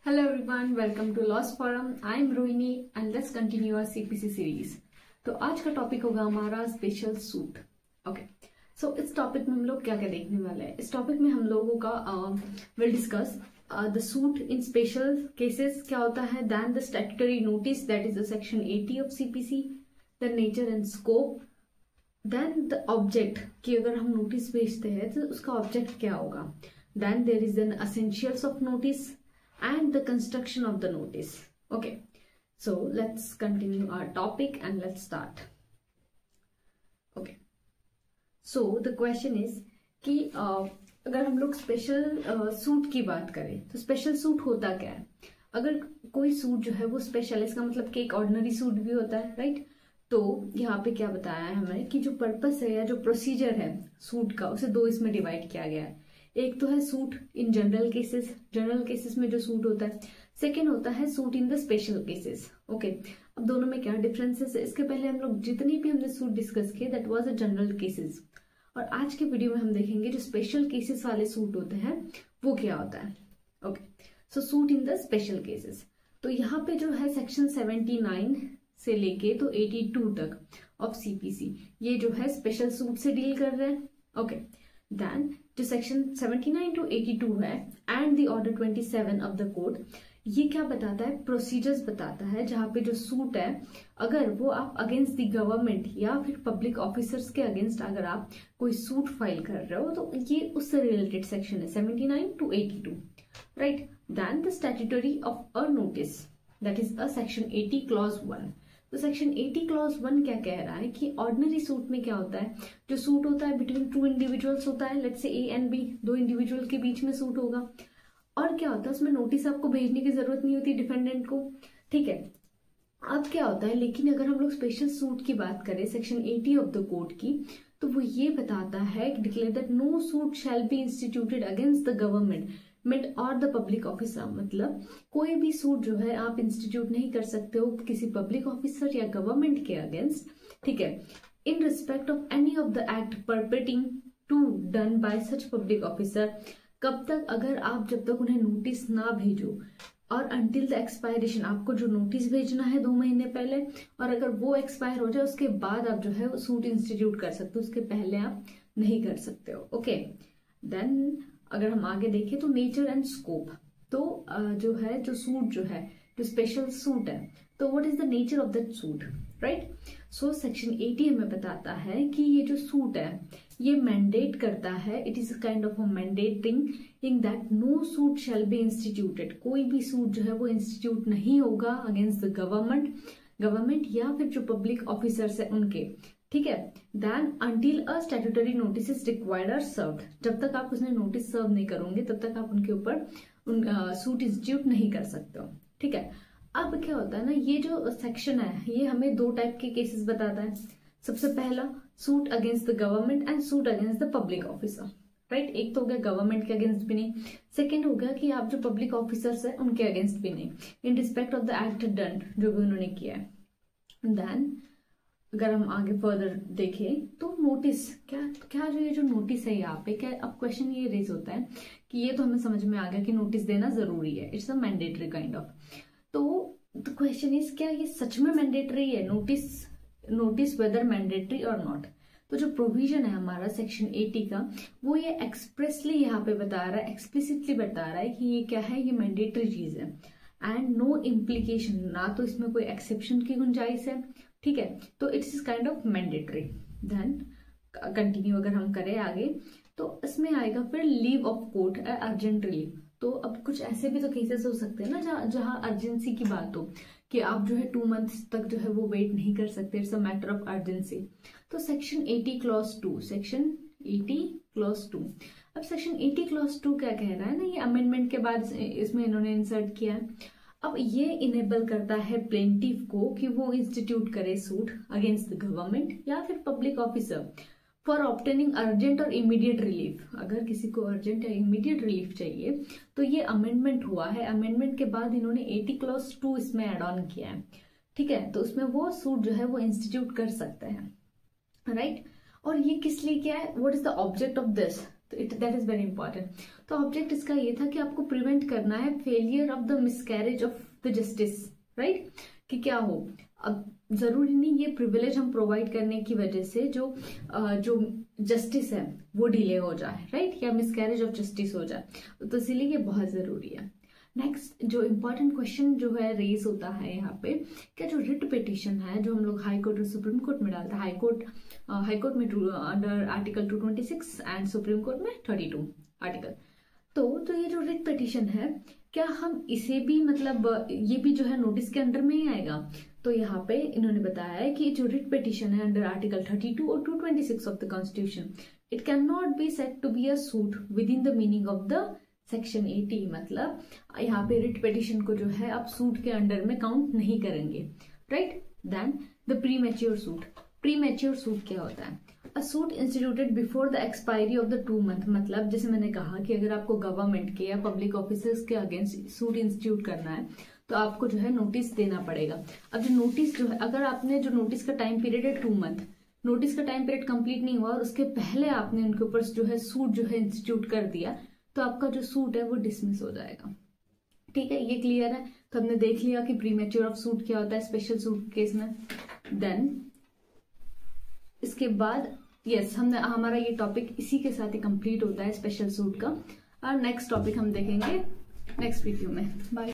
Hello everyone, welcome to Lost Forum. I am Rohini and let's continue our CPC series. तो आज का topic होगा हमारा special suit. Okay, सो इस topic में हम लोग क्या क्या देखने वाले हैं. इस टॉपिक में हम लोगों का will discuss the suit in special cases क्या होता है, then the statutory notice that is the section 80 of CPC, the nature and scope, then the object कि अगर हम नोटिस भेजते हैं तो उसका ऑब्जेक्ट क्या होगा, then there is an essentials of notice and the construction of the notice. Okay, so let's continue our topic and let's start. Okay, so the question is कि अगर हम लोग स्पेशल सूट की बात करें तो स्पेशल सूट होता क्या है. अगर कोई सूट जो है वो स्पेशल है, इसका मतलब कि एक ऑर्डिनरी सूट भी होता है, राइट. तो यहाँ पे क्या बताया है हमें कि जो पर्पस है या जो प्रोसीजर है सूट का, उसे दो इसमें डिवाइड किया गया है. एक तो है सूट इन जनरल केसेस में जो सूट होता है. सेकेंड होता है suit in the special cases. Okay, अब दोनों में क्या डिफरेंसेस है. इसके पहले हम लोग जितनी भी हमने सूट डिस्कस किए that was a general cases, और आज के वीडियो में हम देखेंगे जो स्पेशल केसेस वाले सूट होते हैं वो क्या होता है. Okay, so suit in the special cases. तो यहाँ पे जो है सेक्शन 79 से लेके तो 82 तक ऑफ सीपीसी ये जो है स्पेशल सूट से डील कर रहे हैं. ओके, देन जो सेक्शन 79 to 82 है and the order 27 of the code, ये क्या बताता है, प्रोसीजर्स बताता है जहां पे जो सूट है अगर वो आप अगेंस्ट द गवर्नमेंट या फिर पब्लिक ऑफिसर्स के अगेंस्ट अगर आप कोई सूट फाइल कर रहे हो तो ये उससे रिलेटेड सेक्शन है 79 to 82, right. Then the statutory of a notice that is a section 80 clause 1. तो सेक्शन 80 क्लॉज 1 क्या कह रहा है कि ऑर्डिनरी सूट में क्या होता है, जो सूट होता है बिटवीन टू इंडिविजुअल्स होता है, let's say A and B, दो इंडिविजुअल के बीच में सूट होगा. और क्या होता है उसमें नोटिस आपको भेजने की जरूरत नहीं होती डिफेंडेंट को, ठीक है. अब क्या होता है, लेकिन अगर हम लोग स्पेशल सूट की बात करें सेक्शन 80 ऑफ द कोड की, तो वो ये बताता है declare that no suit shall be instituted against the government और द पब्लिक ऑफिसर. मतलब कोई भी सूट जो है आप इंस्टीट्यूट नहीं कर सकते हो किसी पब्लिक ऑफिसर या गवर्नमेंट के अगेंस्ट, ठीक है, in respect of any of the act purporting to done by such public officer. कब तक, अगर आप जब तक उन्हें नोटिस ना भेजो और अंटिल द एक्सपायरेशन, आपको जो नोटिस भेजना है 2 महीने पहले, और अगर वो एक्सपायर हो जाए उसके बाद आप जो है वो सूट इंस्टीट्यूट कर सकते हो, उसके पहले आप नहीं कर सकते हो. ओके, देन अगर हम आगे देखें तो नेचर एंड स्कोप, तो जो है जो सूट जो है जो स्पेशल सूट है, तो what is the nature of that suit, right. So section 80 हमें बताता है कि ये जो सूट है ये मैंडेट करता है, it is kind of a mandating in that no suit shall be instituted. कोई भी सूट जो है वो इंस्टीट्यूट नहीं होगा अगेंस्ट द गवर्नमेंट या फिर जो पब्लिक ऑफिसर्स है उनके, ठीक है. Then until a statutory notice is required और सर्व्ड, जब तक आप उसने नोटिस सर्व नहीं करोगे तब तक आप उनके ऊपर सूट इंस्टीट्यूट नहीं कर सकते हो, ठीक है. अब क्या होता है ना, ये जो सेक्शन है ये हमें 2 टाइप के केसेस बताता है. सबसे पहला suit against the government and suit against the public officer, right. एक तो हो गया गवर्नमेंट के अगेंस्ट भी नहीं, सेकेंड हो गया कि आप जो पब्लिक ऑफिसर्स है उनके अगेंस्ट भी नहीं, इन respect of the act done जो भी उन्होंने किया है. देन अगर हम आगे फर्दर देखें तो नोटिस क्या जो ये जो नोटिस है यहाँ पे, क्या अब क्वेश्चन ये रेज होता है कि ये तो हमें समझ में आ गया कि नोटिस देना जरूरी है, it's a mandatory kind of. तो द क्वेश्चन इज क्या ये सच में मैंडेटरी है, नोटिस वेदर मैंडेटरी और नॉट. तो जो प्रोविजन है हमारा सेक्शन 80 का वो ये एक्सप्रेसली यहाँ पे बता रहा है, एक्सप्लिसिटली बता रहा है कि ये क्या है, ये मैंडेटरी चीज है एंड नो इम्प्लीकेशन, ना तो इसमें कोई एक्सेप्शन की गुंजाइश है, ठीक है. तो it's is kind of mandatory. Then continue अगर हम करें आगे तो इसमें आएगा फिर leave of court, urgent relief. तो अब कुछ ऐसे भी तो केसेस हो सकते हैं ना जहां अर्जेंसी की बात हो कि आप जो है 2 मंथ्स तक जो है वो वेट नहीं कर सकते, it's a matter of urgency. तो सेक्शन 80 क्लॉज 2, सेक्शन 80 क्लॉज 2. अब सेक्शन 80 क्लॉज 2 क्या कह रहा है ना, ये अमेंडमेंट के बाद इसमें इन्होंने इंसर्ट किया है. अब ये इनेबल करता है प्लेंटिफ को कि वो इंस्टीट्यूट करे सूट अगेंस्ट द गवर्नमेंट या फिर public officer for obtaining urgent और इमीडिएट रिलीफ. अगर किसी को अर्जेंट या इमीडिएट रिलीफ चाहिए तो ये अमेंडमेंट हुआ है, अमेंडमेंट के बाद इन्होंने 80 क्लॉज 2 इसमें एड ऑन किया है, ठीक है. तो उसमें वो सूट जो है वो इंस्टीट्यूट कर सकते हैं, राइट. और ये किस लिए किया है, what is the object of this, तो दैट इज वेरी इंपॉर्टेंट। तो ऑब्जेक्ट इसका ये था कि आपको प्रिवेंट करना है failure of the miscarriage of the justice, right, कि क्या हो। अब जरूरी नहीं ये प्रिविलेज हम प्रोवाइड करने की वजह से जो जस्टिस है वो डिले हो जाए, राइट, या मिसकैरेज ऑफ जस्टिस हो जाए, तो इसीलिए ये बहुत जरूरी है। नेक्स्ट जो इम्पोर्टेंट क्वेश्चन जो है रेज होता है यहाँ पे, क्या जो रिट पिटिशन है जो हम लोग हाई कोर्ट और सुप्रीम कोर्ट में डालते हैं, हाई कोर्ट में under article 226 and supreme court में 32 आर्टिकल, तो ये जो रिट पिटिशन है क्या हम इसे भी मतलब ये भी जो है नोटिस के अंडर में ही आएगा। तो यहाँ पे इन्होंने बताया है कि जो रिट पिटिशन है अंडर आर्टिकल 32 और 226 of the constitution, it can not be said to be a suit within the meaning of the section 80। मतलब यहाँ पे रिट पिटिशन को जो है आप सूट के अंडर में काउंट नहीं करेंगे, right. Then the premature suit. Premature suit क्या होता है? A suit instituted before the expiry of the 2 month. मतलब जैसे मैंने कहा कि अगर आपको गवर्नमेंट के या पब्लिक ऑफिसर्स के अगेंस्ट सूट इंस्टीट्यूट करना है तो आपको जो है नोटिस देना पड़ेगा। अब जो नोटिस जो है, अगर आपने जो नोटिस का टाइम पीरियड है 2 मंथ, नोटिस का टाइम पीरियड कंप्लीट नहीं हुआ और उसके पहले आपने उनके ऊपर जो है सूट जो है इंस्टीट्यूट कर दिया, तो आपका जो सूट है वो डिसमिस हो जाएगा। ठीक है, ये क्लियर है। तो हमने देख लिया कि प्रीमेच्योर ऑफ सूट क्या होता है स्पेशल सूट केस में। देन इसके बाद हमारा ये टॉपिक इसी के साथ ही कंप्लीट होता है स्पेशल सूट का। और नेक्स्ट टॉपिक हम देखेंगे नेक्स्ट वीडियो में। बाय।